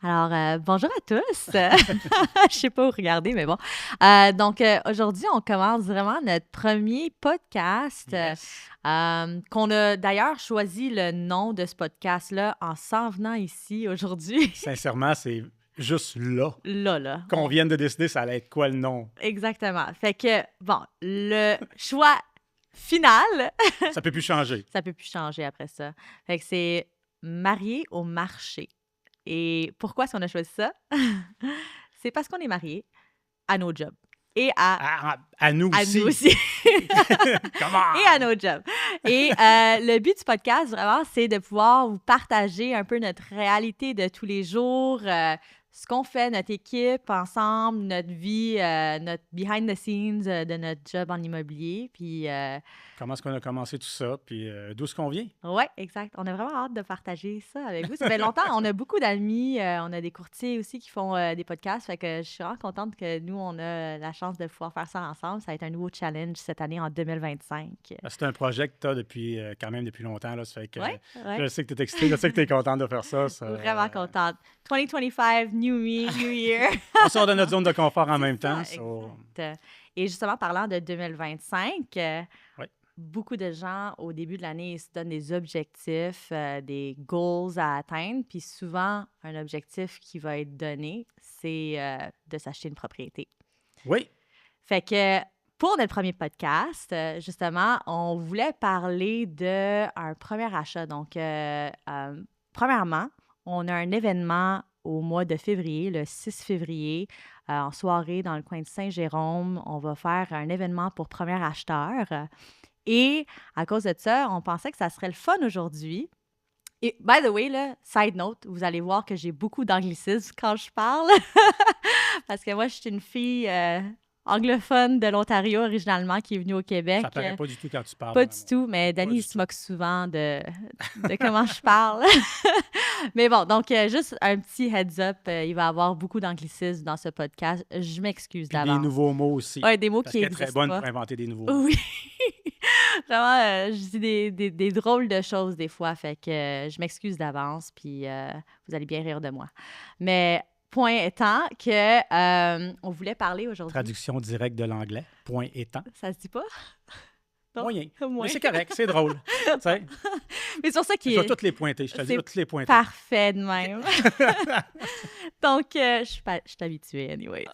Alors, bonjour à tous. Je sais pas où regarder, mais bon. Donc, aujourd'hui, on commence vraiment notre premier podcast, Yes. qu'on a d'ailleurs choisi le nom de ce podcast-là en s'en venant ici aujourd'hui. Sincèrement, c'est juste là Là, qu'on vienne de décider ça allait être quoi le nom. exactement. Fait que, bon, le choix final, Ça peut plus changer. ça peut plus changer après ça. Fait que c'est marié au marché. Et pourquoi est-ce qu'on a choisi ça? C'est parce qu'on est mariés à nos jobs et À nous à aussi. nous aussi Come on! et à nos jobs. Et le but du podcast, vraiment, c'est de pouvoir vous partager un peu notre réalité de tous les jours, ce qu'on fait, notre équipe ensemble, notre vie, notre behind the scenes de notre job en immobilier. Puis, Comment est-ce qu'on a commencé tout ça, puis d'où est-ce qu'on vient? ouais, exact. On a vraiment hâte de partager ça avec vous. Ça fait longtemps. On a beaucoup d'amis. On a des courtiers aussi qui font des podcasts. Fait que je suis vraiment contente que nous, on a la chance de pouvoir faire ça ensemble. Ça va être un nouveau challenge cette année en 2025. C'est un projet que tu as depuis, quand même depuis longtemps. Là, ça fait que Ouais, je ouais. sais que tu es excité, je sais que tu es contente de faire ça. Vraiment contente. 2025, new me, new year. On sort de notre zone de confort en même temps. Ça, exact. Et justement, parlant de 2025, Oui. beaucoup de gens, au début de l'année, ils se donnent des objectifs, des goals à atteindre. Puis souvent, un objectif qui va être donné, c'est de s'acheter une propriété. Oui. Fait que pour notre premier podcast, justement, on voulait parler d'un premier achat. Donc, premièrement, on a un événement au mois de février, le 6 février, en soirée dans le coin de Saint-Jérôme. On va faire un événement pour premiers acheteurs. Et à cause de ça, on pensait que ça serait le fun aujourd'hui. Et by the way, là, side note, vous allez voir que j'ai beaucoup d'anglicisme quand je parle. Parce que moi, je suis une fille anglophone de l'Ontario originalement qui est venue au Québec. Ça paraît pas du tout quand tu parles. Pas du tout, mais Pas Danny, du il se tout. moque souvent de comment je parle. Mais bon, donc juste un petit heads up, il va y avoir beaucoup d'anglicisme dans ce podcast. Je m'excuse Puis des d'avance. nouveaux mots aussi. Ouais, des mots Parce qui qu'elle est très n'existent bonne pas. pour inventer des nouveaux mots. Oui. Vraiment, je dis des drôles de choses des fois, fait que je m'excuse d'avance, puis vous allez bien rire de moi. Mais point étant que on voulait parler aujourd'hui. Traduction directe de l'anglais. Point étant. Ça se dit pas? Non? Moyen. Moins. Mais c'est correct, c'est drôle. Tu sais, Mais c'est pour ça je qu'il vais est toutes les pointer. Je te dis, je vais toutes les pointer. parfait de même. Donc, je suis habituée, anyways.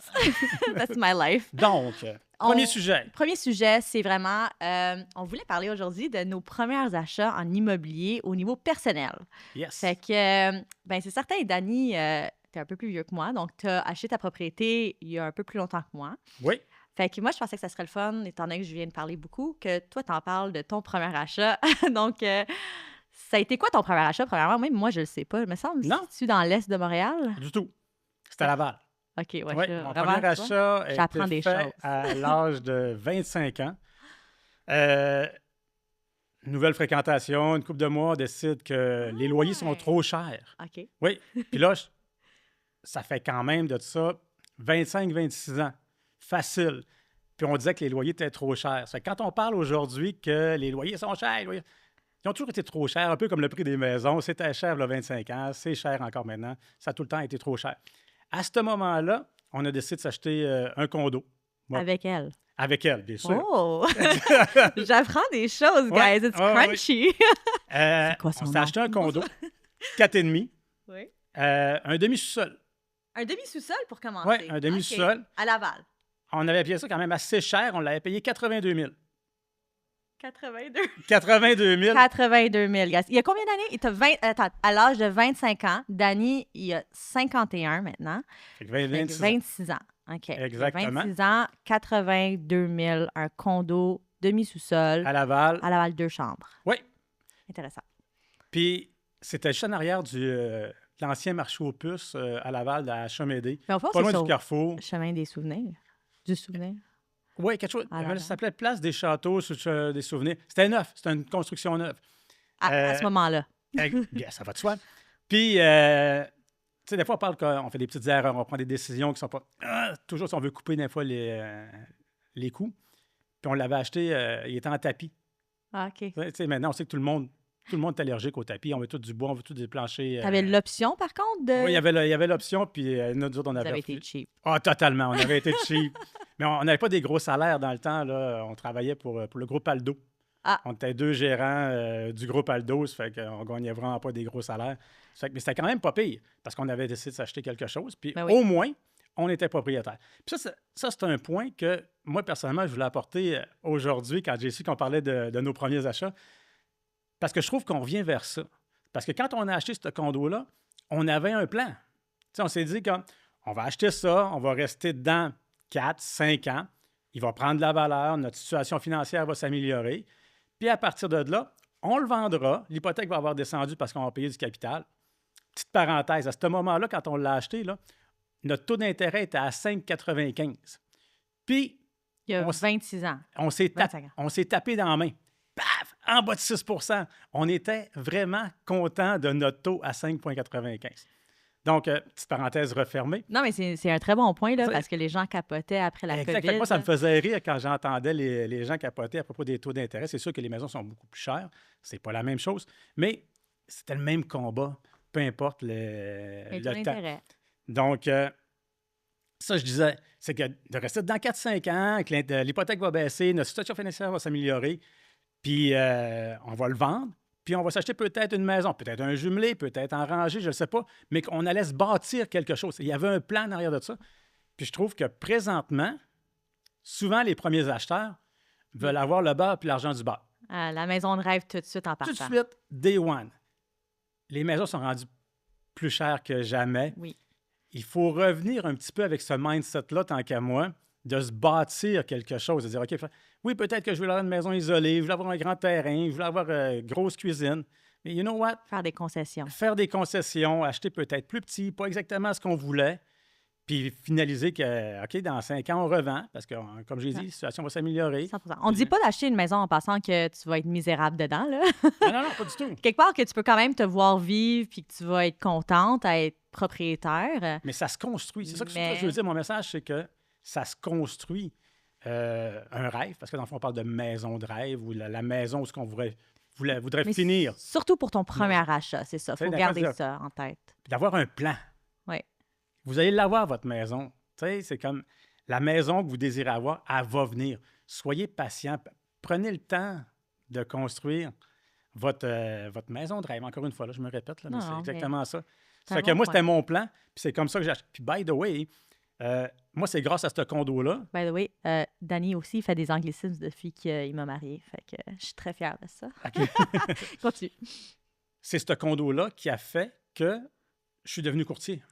That's my life. Donc, premier On- sujet. Premier sujet, c'est vraiment, on voulait parler aujourd'hui de nos premiers achats en immobilier au niveau personnel. Yes. Fait que, ben c'est certain, Dani, t'es un peu plus vieux que moi, donc t'as acheté ta propriété il y a un peu plus longtemps que moi. Oui. Fait que moi, je pensais que ça serait le fun, étant donné que je viens de parler beaucoup, que toi, t'en parles de ton premier achat. Donc, ça a été quoi ton premier achat, premièrement? Même moi, je le sais pas. Il me semble, Non. tu dans l'Est de Montréal? Du tout. C'est à Laval. OK, ouais. Oui, là, mon vraiment, premier tu vois, achat a j'apprends été des fait choses. à l'âge de 25 ans. Nouvelle fréquentation, une couple de mois, on décide que les loyers sont Ouais. trop chers. OK. Oui. Puis là, ça fait quand même de ça 25-26 ans. Facile. Puis on disait que les loyers étaient trop chers. Ça fait que quand on parle aujourd'hui que les loyers sont chers, ils ont toujours été trop chers, un peu comme le prix des maisons. C'était cher il y a 25 ans, c'est cher encore maintenant. Ça a tout le temps été trop cher. À ce moment-là, on a décidé de s'acheter un condo. Ouais. Avec elle. Avec elle, bien sûr. Oh! J'apprends des choses, Ouais, guys. It's ouais, crunchy. On quoi son s'est nom? acheté un condo, 4,5, Oui. un demi-sous-sol. Un demi-sous-sol pour commencer. Oui, un demi-sous-sol. OK. À Laval. On avait payé ça quand même assez cher. On l'avait payé 82 000. 82. 82 000. 82 000, guys. Il y a combien d'années? Il t'a attends, à l'âge de 25 ans, Danny, il a 51 maintenant. Fait que Fait que 26 ans. 26 ans. OK. Exactement. 26 ans, 82 000, un condo, demi-sous-sol, À Laval. à Laval, 2 chambres. Oui. Intéressant. Puis, c'était juste en arrière de l'ancien marché aux puces à Laval, à Chamédé. Mais on pense Pas que loin c'est du Carrefour. chemin des souvenirs. Du souvenir. Oui, quelque chose. À Laval. Ça s'appelait Place des Châteaux, des souvenirs. C'était neuf. C'était une construction neuve. À ce moment-là. Bien, ça va de soi. Puis, tu sais, des fois, on parle qu'on fait des petites erreurs, on prend des décisions qui sont pas. Toujours, si on veut couper des fois les coûts. Puis, on l'avait acheté, il était en tapis. Ah, OK. Tu sais, maintenant, on sait que tout le monde Tout le monde est allergique au tapis. On veut tout du bois, on veut tout des planchers. Tu avais l'option, par contre, de... Oui, il y avait l'option, puis nous autres, on Vous avait avez été cheap. Ah, totalement. On avait été cheap. Mais on n'avait pas des gros salaires dans le temps. Là. On travaillait pour le groupe Aldo. Ah. On était 2 gérants du groupe Aldo, ça fait qu'on gagnait vraiment pas des gros salaires. Mais c'était quand même pas pire, parce qu'on avait décidé de s'acheter quelque chose. Puis Ben oui. au moins, on était propriétaire. Puis ça, c'est un point que moi, personnellement, je voulais apporter aujourd'hui quand j'ai su qu'on parlait de nos premiers achats. Parce que je trouve qu'on revient vers ça. Parce que quand on a acheté ce condo-là, on avait un plan. Tu sais, on s'est dit qu'on va acheter ça, on va rester dedans 4, 5 ans, il va prendre de la valeur, notre situation financière va s'améliorer. Puis à partir de là, on le vendra, l'hypothèque va avoir descendu parce qu'on va payer du capital. Petite parenthèse, à ce moment-là, quand on l'a acheté, là, notre taux d'intérêt était à 5,95. Puis, il y a 26 ans. On s'est tapé dans la main. Paf! En bas de 6 %. On était vraiment content de notre taux à 5,95. Donc, petite parenthèse refermée. Non, mais c'est un très bon point, là, parce que les gens capotaient après la COVID. Moi, ça me faisait rire quand j'entendais les gens capoter à propos des taux d'intérêt. C'est sûr que les maisons sont beaucoup plus chères. C'est pas la même chose. Mais c'était le même combat, peu importe le temps. Donc, ça, je disais, c'est que de rester dans 4-5 ans, que l'hypothèque va baisser, notre situation financière va s'améliorer, puis on va le vendre, puis on va s'acheter peut-être une maison, peut-être un jumelé, peut-être en rangée, je ne sais pas, mais qu'on allait se bâtir quelque chose. Il y avait un plan en arrière de ça. Puis je trouve que présentement, souvent, les premiers acheteurs veulent avoir le beurre puis l'argent du beurre. La maison de rêve tout de suite en partant. Tout de suite, day one. Les maisons sont rendues plus chères que jamais. Oui. Il faut revenir un petit peu avec ce mindset-là, tant qu'à moi, de se bâtir quelque chose, de dire, OK, oui, peut-être que je veux avoir une maison isolée, je veux avoir un grand terrain, je veux avoir une grosse cuisine, mais you know what? Faire des concessions. Faire des concessions, acheter peut-être plus petit, pas exactement ce qu'on voulait, puis finaliser que, OK, dans 5 ans, on revend, parce que, comme j'ai dit, la situation va s'améliorer. 100%. On ne dit pas d'acheter une maison en pensant que tu vas être misérable dedans, là. Non, pas du tout. Quelque part que tu peux quand même te voir vivre puis que tu vas être contente à être propriétaire. Mais ça se construit. C'est ça que je veux dire. Mon message, c'est que ça se construit un rêve, parce que dans le fond, on parle de maison de rêve ou la maison où ce qu'on voudrait finir. Surtout pour ton premier achat, c'est ça. Il faut garder ça en tête. Puis d'avoir un plan. Oui. Vous allez l'avoir, votre maison. Tu sais, c'est comme la maison que vous désirez avoir, elle va venir. Soyez patient. Prenez le temps de construire votre maison de rêve. Encore une fois, là, je me répète, là, mais c'est exactement ça. Ça fait que moi, c'était mon plan, puis c'est comme ça que j'ai acheté. Puis, by the way, moi, c'est grâce à ce condo-là. By the way, Danny aussi, il fait des anglicismes depuis qu'il m'a mariée. Fait que je suis très fière de ça. Okay. Continue. C'est ce condo-là qui a fait que je suis devenu courtier.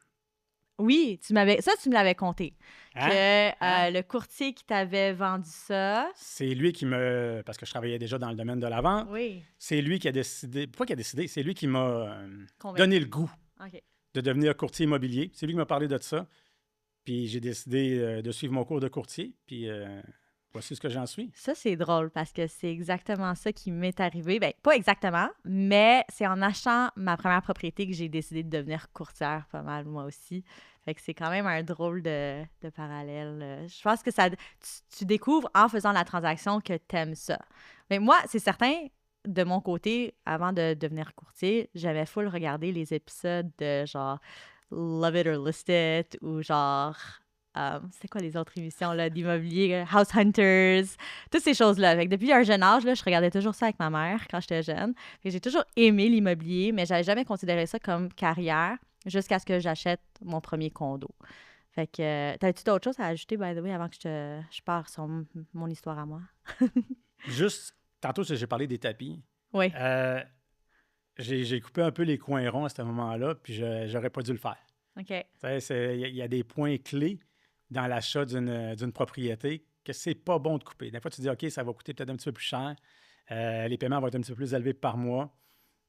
Oui, tu me l'avais conté. Que le courtier qui t'avait vendu ça... C'est lui qui me... Parce que je travaillais déjà dans le domaine de la vente. Oui. C'est lui qui a décidé... Pas qui a décidé, c'est lui qui m'a donné le goût de devenir courtier immobilier. C'est lui qui m'a parlé de ça. Puis j'ai décidé de suivre mon cours de courtier. Puis voici ce que j'en suis. Ça, c'est drôle parce que c'est exactement ça qui m'est arrivé. Bien, pas exactement, mais c'est en achetant ma première propriété que j'ai décidé de devenir courtière pas mal, moi aussi. Fait que c'est quand même un drôle de parallèle. Je pense que tu découvres en faisant la transaction que t'aimes ça. Mais moi, c'est certain, de mon côté, avant de devenir courtier, j'avais full regarder les épisodes de genre Love It or List It ou genre... c'est quoi les autres émissions là, d'immobilier? House Hunters, toutes ces choses-là. Fait que depuis un jeune âge, là, je regardais toujours ça avec ma mère quand j'étais jeune. Fait que j'ai toujours aimé l'immobilier, mais j'avais jamais considéré ça comme carrière jusqu'à ce que j'achète mon premier condo. Fait que, t'as-tu d'autres choses à ajouter, by the way, avant que je pars sur mon histoire à moi? Juste, tantôt, j'ai parlé des tapis. Oui. J'ai coupé un peu les coins ronds à ce moment-là, puis j'aurais pas dû le faire. OK. Il y a des points clés dans l'achat d'une propriété que c'est pas bon de couper. Des fois, tu dis, OK, ça va coûter peut-être un petit peu plus cher. Les paiements vont être un petit peu plus élevés par mois.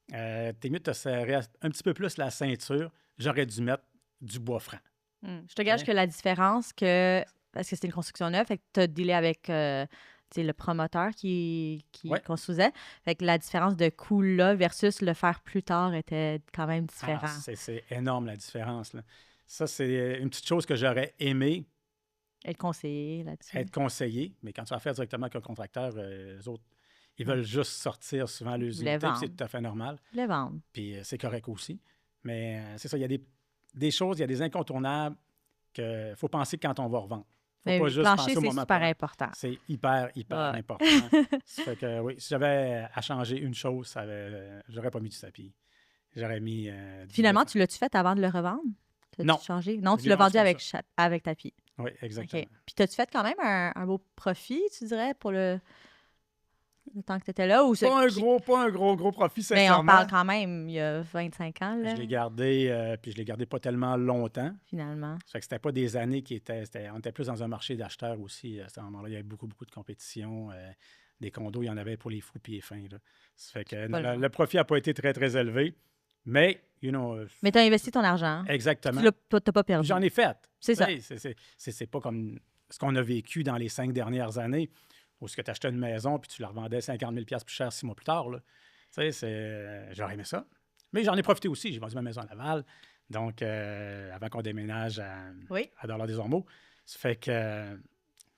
T'es mieux de te serrer un petit peu plus la ceinture. J'aurais dû mettre du bois franc. Je te gage que la différence parce que c'est une construction neuve, fait que tu as dealé avec le promoteur qui construisait. Fait que la différence de coût là versus le faire plus tard était quand même différent. C'est énorme la différence, là. Ça, c'est une petite chose que j'aurais aimé. Être conseillé là-dessus. Être conseillé, mais quand tu vas faire directement avec un contracteur, eux autres, Ils veulent juste sortir souvent leurs voulaient unités, puis c'est vendre. tout à fait normal. Je voulais vendre. Puis c'est correct aussi. Mais c'est ça, il y a des choses, il y a des incontournables qu'il faut penser quand on va revendre. Il ne Mais faut pas juste plancher, penser au c'est moment super présent. important. C'est hyper Ouais. important. Ça fait que oui, si j'avais à changer une chose, j'aurais pas mis du tapis. J'aurais mis Finalement, tu l'as-tu fait avant de le revendre? T'as-tu Non. changé? Non, Je tu l'ai l'as vendu vendu comme avec, ça. avec tapis. Oui, OK. exactement. Puis, t'as-tu fait quand même un beau profit, tu dirais, pour le temps que tu étais là? Ou Pas un gros profit, mais on sincèrement. parle quand même, il y a 25 ans, là, Je l'ai gardé, puis je l'ai gardé pas tellement longtemps. finalement. Ça fait que c'était pas des années on était plus dans un marché d'acheteurs aussi. À ce moment-là, il y avait beaucoup de compétition. Des condos, il y en avait pour les fous et les fins. Là. Ça fait que le profit n'a pas été très, très élevé. Mais, Mais tu as investi ton argent. exactement. Tu n'as pas perdu. J'en ai fait. C'est ça. C'est pas comme ce qu'on a vécu dans les 5 dernières années, où tu achetais une maison puis tu la revendais 50 000 plus cher 6 mois plus tard. Là. J'aurais aimé ça. Mais j'en ai profité aussi. J'ai vendu ma maison à Laval, donc avant qu'on déménage à Dorlac-des-Ormeaux. Ça fait que...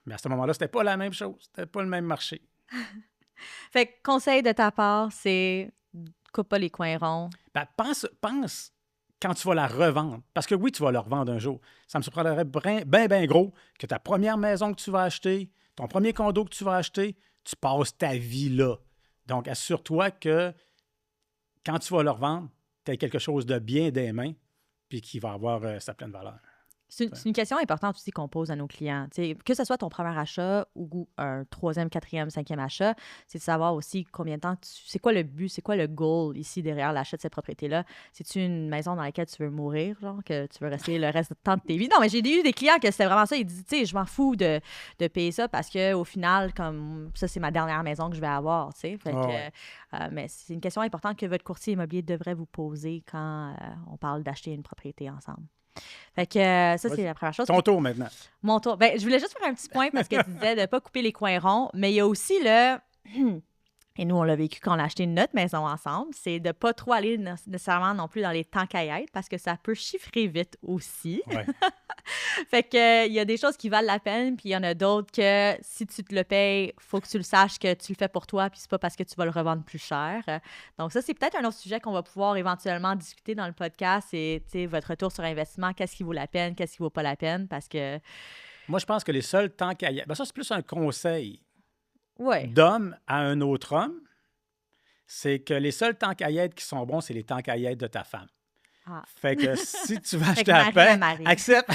mais à ce moment-là, c'était pas la même chose. C'était pas le même marché. Fait que conseil de ta part, c'est coupe pas les coins ronds. Ben, pense quand tu vas la revendre. Parce que oui, tu vas la revendre un jour. Ça me surprendrait bien gros que ta première maison que tu vas acheter, ton premier condo que tu vas acheter, tu passes ta vie là. Donc, assure-toi que quand tu vas le revendre, tu as quelque chose de bien des mains puis qui va avoir sa pleine valeur. C'est une question importante aussi qu'on pose à nos clients. T'sais, que ce soit ton premier achat ou un troisième, quatrième, cinquième achat, c'est de savoir aussi combien de temps c'est quoi le but, c'est quoi le goal ici derrière l'achat de cette propriété-là. C'est-tu une maison dans laquelle tu veux mourir, genre, que tu veux rester le reste du temps de tes vies? Non, mais j'ai eu des clients que c'était vraiment ça. Ils disent, tu sais, je m'en fous de payer ça parce qu'au final, comme ça, c'est ma dernière maison que je vais avoir, tu sais. Mais c'est une question importante que votre courtier immobilier devrait vous poser quand on parle d'acheter une propriété ensemble. Fait que ça, c'est la première chose. Ton tour maintenant. Mon tour. Ben, je voulais juste faire un petit point parce que tu disais de ne pas couper les coins ronds, mais il y a aussi et nous, on l'a vécu quand on a acheté notre maison ensemble, c'est de ne pas trop aller nécessairement non plus dans les temps qu'à y être parce que ça peut chiffrer vite aussi. Ouais. Fait que il y a des choses qui valent la peine, puis il y en a d'autres que si tu te le payes, faut que tu le saches que tu le fais pour toi, puis c'est pas parce que tu vas le revendre plus cher. Donc ça, c'est peut-être un autre sujet qu'on va pouvoir éventuellement discuter dans le podcast, c'est votre retour sur investissement, qu'est-ce qui vaut la peine, qu'est-ce qui vaut pas la peine, parce que... Moi, je pense que les seuls temps qu'à y être... ça, c'est plus un conseil Ouais. d'homme à un autre homme, c'est que les seuls temps qu'à y être qui sont bons, c'est les temps qu'à y être de ta femme. Ah. Fait que si tu vas Fait acheter que à peine, Marie. accepte.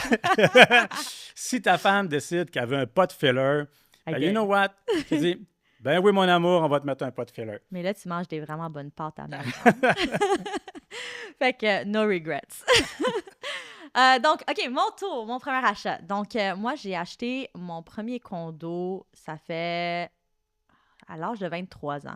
Si ta femme décide qu'elle veut un pot filler, Ok. you know what? Tu dis, ben oui, mon amour, on va te mettre un pot filler. Mais là, tu manges des vraiment bonnes pâtes à Marie. Fait que no regrets. Donc, OK, mon tour, mon premier achat. Donc, moi, j'ai acheté mon premier condo, ça fait à l'âge de 23 ans.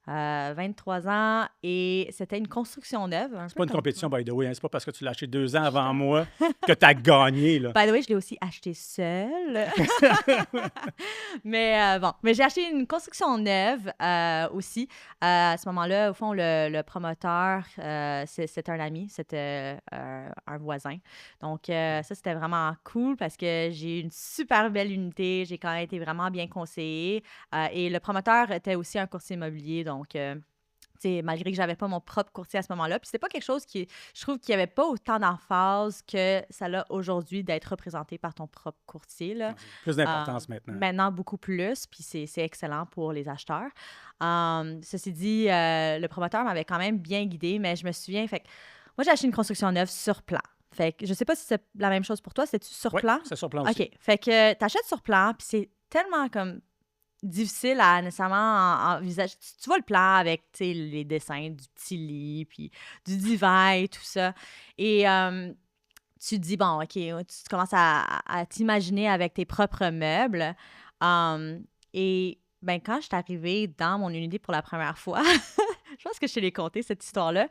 23 ans et c'était une construction neuve. C'est pas une compétition, by the way. Hein? C'est pas parce que tu l'as acheté 2 ans avant moi que tu as gagné. Là. By the way, je l'ai aussi acheté seule. Mais bon, mais j'ai acheté une construction neuve aussi. À ce moment-là, au fond, le promoteur, c'était un ami, c'était un voisin. Donc, ça, c'était vraiment cool parce que j'ai eu une super belle unité. J'ai quand même été vraiment bien conseillée. Et le promoteur était aussi un courtier immobilier. Donc, malgré que j'avais pas mon propre courtier à ce moment-là. Puis c'était pas quelque chose je trouve qu'il n'y avait pas autant d'emphase que ça l'a aujourd'hui d'être représenté par ton propre courtier. Là. Plus d'importance maintenant. Maintenant, beaucoup plus. Puis c'est excellent pour les acheteurs. Ceci dit, le promoteur m'avait quand même bien guidée, mais je me souviens, fait que moi, j'ai acheté une construction neuve sur plan. Fait que je sais pas si c'est la même chose pour toi. C'est-tu sur plan? C'est sur plan aussi. OK. Fait que tu achètes sur plan, puis c'est tellement comme difficile à nécessairement envisager. Tu vois le plan avec les dessins du petit lit, puis du divan et tout ça. Et tu te dis, bon, OK, tu commences à t'imaginer avec tes propres meubles. Et ben, quand je suis arrivée dans mon unité pour la première fois, je pense que je te l'ai conté, cette histoire-là.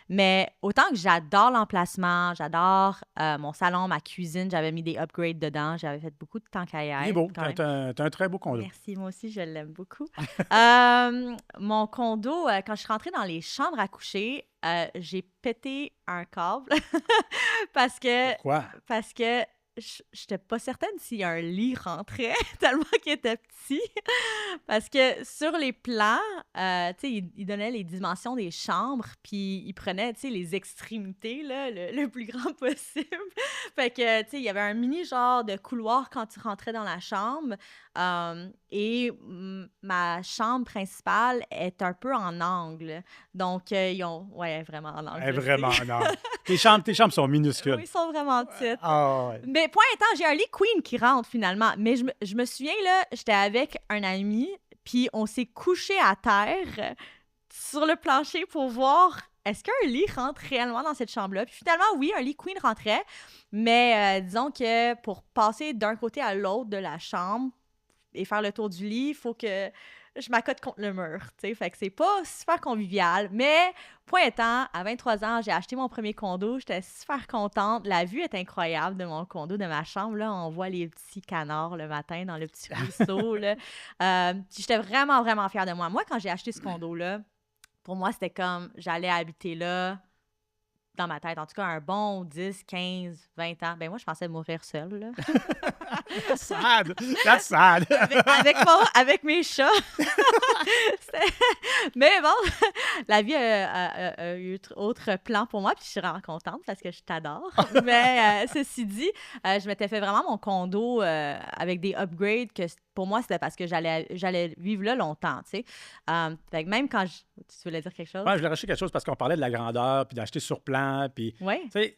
Mais autant que j'adore l'emplacement, j'adore mon salon, ma cuisine, j'avais mis des upgrades dedans, j'avais fait beaucoup de temps qu'à y être. Il est beau, t'as un très beau condo. Merci, moi aussi, je l'aime beaucoup. Mon condo, quand je suis rentrée dans les chambres à coucher, j'ai pété un câble. Parce que... Pourquoi? Parce que j'étais pas certaine si un lit rentrait tellement qu'il était petit. Parce que sur les plans, tu sais, il donnait les dimensions des chambres, puis il prenait, tu sais, les extrémités, là, le plus grand possible. Fait que, tu sais, il y avait un mini genre de couloir quand tu rentrais dans la chambre. Et ma chambre principale est un peu en angle. Donc, ils ont... Ouais, vraiment en angle, je sais. Vraiment, non. Tes chambres sont minuscules. Oui, ils sont vraiment petites. Ah, ouais. Mais point étant, j'ai un lit queen qui rentre finalement. Mais je me souviens, là, j'étais avec un ami, puis on s'est couché à terre sur le plancher pour voir est-ce qu'un lit rentre réellement dans cette chambre-là. Puis finalement, oui, un lit queen rentrait. Mais disons que pour passer d'un côté à l'autre de la chambre et faire le tour du lit, il faut que je m'accote contre le mur, tu sais. Fait que c'est pas super convivial. Mais, point étant, à 23 ans, j'ai acheté mon premier condo. J'étais super contente. La vue est incroyable de mon condo, de ma chambre. Là, on voit les petits canards le matin dans le petit ruisseau, là. Puis j'étais vraiment, vraiment fière de moi. Moi, quand j'ai acheté ce condo-là, pour moi, c'était comme j'allais habiter là dans ma tête. En tout cas, un bon 10, 15, 20 ans. Ben moi, je pensais mourir seule, là. Sad! That's sad! avec mes chats. Mais bon, la vie a eu autre plan pour moi, puis je suis vraiment contente parce que je t'adore. Mais ceci dit, je m'étais fait vraiment mon condo avec des upgrades que pour moi, c'était parce que j'allais vivre là longtemps, tu sais. Fait que même quand Tu voulais dire quelque chose? Ouais, je voulais racheter quelque chose parce qu'on parlait de la grandeur, puis d'acheter sur plan, puis... Oui. Tu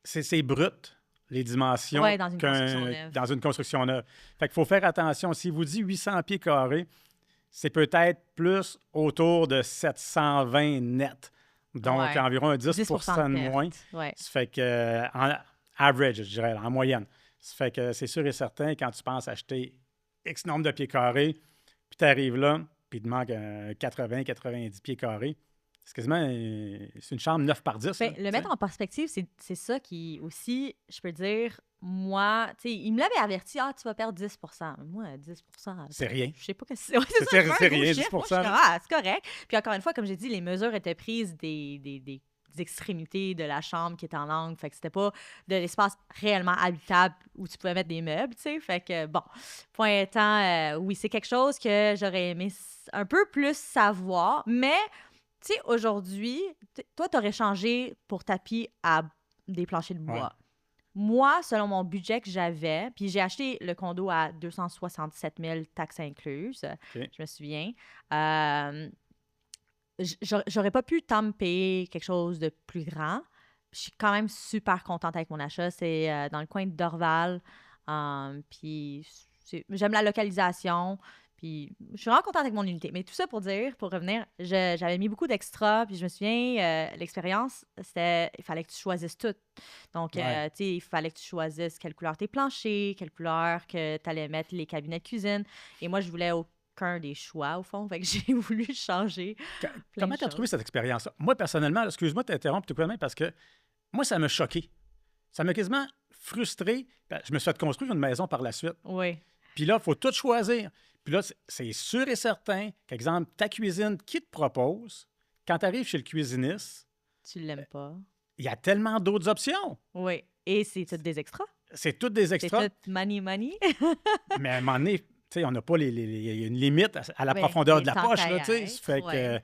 sais, c'est brut, les dimensions, Ouais, dans une construction neuve. dans une construction neuve. Fait qu'il faut faire attention. Si vous dit 800 pieds carrés, c'est peut-être plus autour de 720 net. Donc, Ouais. environ un 10 de moins. Ouais. Ça fait que, en average, je dirais, en moyenne. Ça fait que c'est sûr et certain, quand tu penses acheter X nombre de pieds carrés, puis tu arrives là, puis il te manque 80-90 pieds carrés, c'est quasiment c'est une chambre 9 par 10. Ben, là, le mettre en perspective, c'est ça qui aussi, je peux dire, moi, tu sais, il me l'avait averti, tu vas perdre 10 Moi, 10 c'est rien. je sais pas que c'est. Ouais, C'est ça, rien, 10 chiffre. Moi, je suis comme, c'est correct. Puis encore une fois, comme j'ai dit, les mesures étaient prises des extrémités de la chambre qui était en angle. Fait que c'était pas de l'espace réellement habitable où tu pouvais mettre des meubles, tu sais. Fait que, bon, point étant, oui, c'est quelque chose que j'aurais aimé un peu plus savoir, mais... Tu sais, aujourd'hui, toi, tu aurais changé pour tapis à des planchers de bois. Ouais. Moi, selon mon budget que j'avais, puis j'ai acheté le condo à 267 000 taxes incluses, OK. je me souviens. J'aurais pas pu tant me payer quelque chose de plus grand. Je suis quand même super contente avec mon achat. C'est dans le coin de Dorval. Puis j'aime la localisation. Puis je suis vraiment contente avec mon unité. Mais tout ça pour dire, pour revenir, j'avais mis beaucoup d'extras. Puis je me souviens, l'expérience, c'était, il fallait que tu choisisses tout. Donc, Ouais. tu sais, il fallait que tu choisisses quelle couleur tes planchers, quelle couleur que tu allais mettre les cabinets de cuisine. Et moi, je voulais aucun des choix, au fond. Fait que j'ai voulu changer. Comment tu as trouvé cette expérience-là? Moi, personnellement, excuse-moi de t'interrompre tout de même parce que moi, ça m'a choqué. Ça m'a quasiment frustré. Je me suis fait construire une maison par la suite. Oui. Puis là, il faut tout choisir. Puis là, c'est sûr et certain qu'exemple, ta cuisine, qui te propose, quand tu arrives chez le cuisiniste, Tu l'aimes pas. il y a tellement d'autres options. Oui. Et c'est tout des extras. C'est toutes des extras. C'est tout money. Mais à un moment donné, tu sais, on n'a pas il y a une limite à la Oui, profondeur mais de la tant poche. qu'à Là, tu sais. être, Ça fait ouais. que,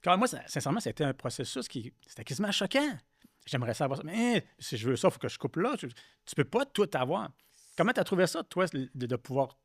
quand moi, sincèrement, c'était un processus c'était quasiment choquant. J'aimerais savoir ça. Mais si je veux ça, il faut que je coupe là. Tu peux pas tout avoir. Comment tu as trouvé ça, toi, de pouvoir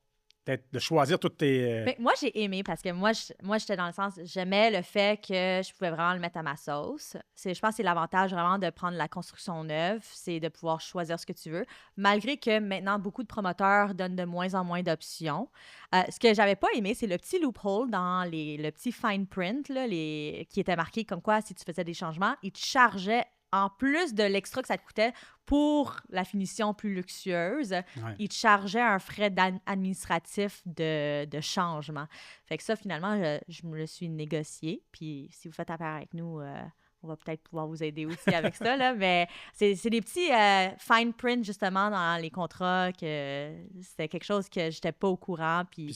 de choisir toutes tes... Mais moi, j'ai aimé parce que moi, j'étais dans le sens, j'aimais le fait que je pouvais vraiment le mettre à ma sauce. Je pense que c'est l'avantage vraiment de prendre la construction neuve, c'est de pouvoir choisir ce que tu veux, malgré que maintenant, beaucoup de promoteurs donnent de moins en moins d'options. Ce que j'avais pas aimé, c'est le petit loophole dans le petit fine print là, qui était marqué comme quoi, si tu faisais des changements, ils te chargeaient en plus de l'extra que ça te coûtait pour la finition plus luxueuse, Ouais. ils te chargeaient un frais administratif de changement. Fait que ça, finalement, je me le suis négocié. Puis si vous faites affaire avec nous, on va peut-être pouvoir vous aider aussi avec ça, là. Mais c'est des petits fine print, justement, dans les contrats, que c'était quelque chose que j'étais pas au courant. Puis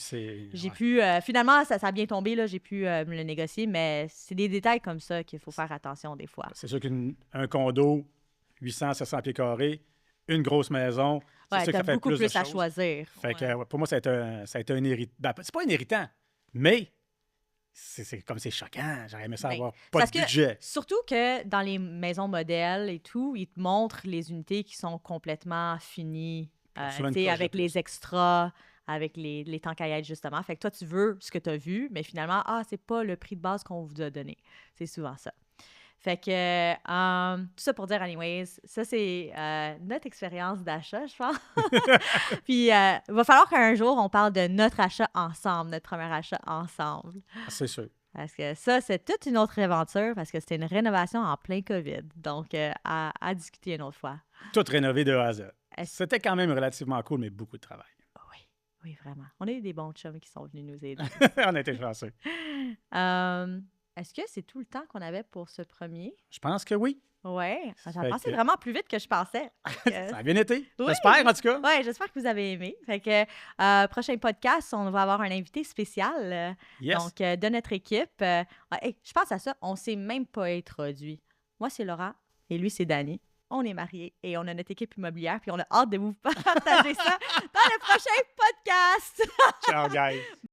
j'ai pu... finalement, ça a bien tombé, là. J'ai pu me le négocier, mais c'est des détails comme ça qu'il faut faire attention des fois. C'est sûr qu'un condo, 800-700 pieds carrés, une grosse maison. C'est Ouais, sûr que t'as ça fait beaucoup plus de plus à choses. choisir. Fait que, Ouais. ouais, pour moi, ça a été un irritant. Ben, c'est pas un irritant, mais c'est comme c'est choquant. J'aurais aimé ça Ben, avoir pas parce de que budget. surtout que dans les maisons modèles et tout, ils te montrent les unités qui sont complètement finies, Souvent une tu sais, coche de avec plus. les extras, avec les tanks à aide, justement. Fait que toi, tu veux ce que tu as vu, mais finalement, c'est pas le prix de base qu'on vous a donné. C'est souvent ça. Fait que, tout ça pour dire, anyways, ça, c'est notre expérience d'achat, je pense. Puis, il va falloir qu'un jour, on parle de notre achat ensemble, notre premier achat ensemble. C'est sûr. Parce que ça, c'est toute une autre aventure parce que c'était une rénovation en plein COVID. Donc, à discuter une autre fois. Tout rénové de A à Z. Est-ce- C'était quand même relativement cool, mais beaucoup de travail. Oui, oui, vraiment. On a eu des bons chums qui sont venus nous aider. On a été chanceux. Est-ce que c'est tout le temps qu'on avait pour ce premier? Je pense que oui. Oui, ça a Fait passé que- vraiment plus vite que je pensais. Ça a bien été. Oui. J'espère, en tout cas. Oui, j'espère que vous avez aimé. Fait que, prochain podcast, on va avoir un invité spécial. Yes. Donc, de notre équipe. Hey, je pense à ça, on ne s'est même pas introduit. Moi, c'est Laura et lui, c'est Danny. On est mariés et on a notre équipe immobilière, puis on a hâte de vous partager ça dans le prochain podcast. Ciao, guys.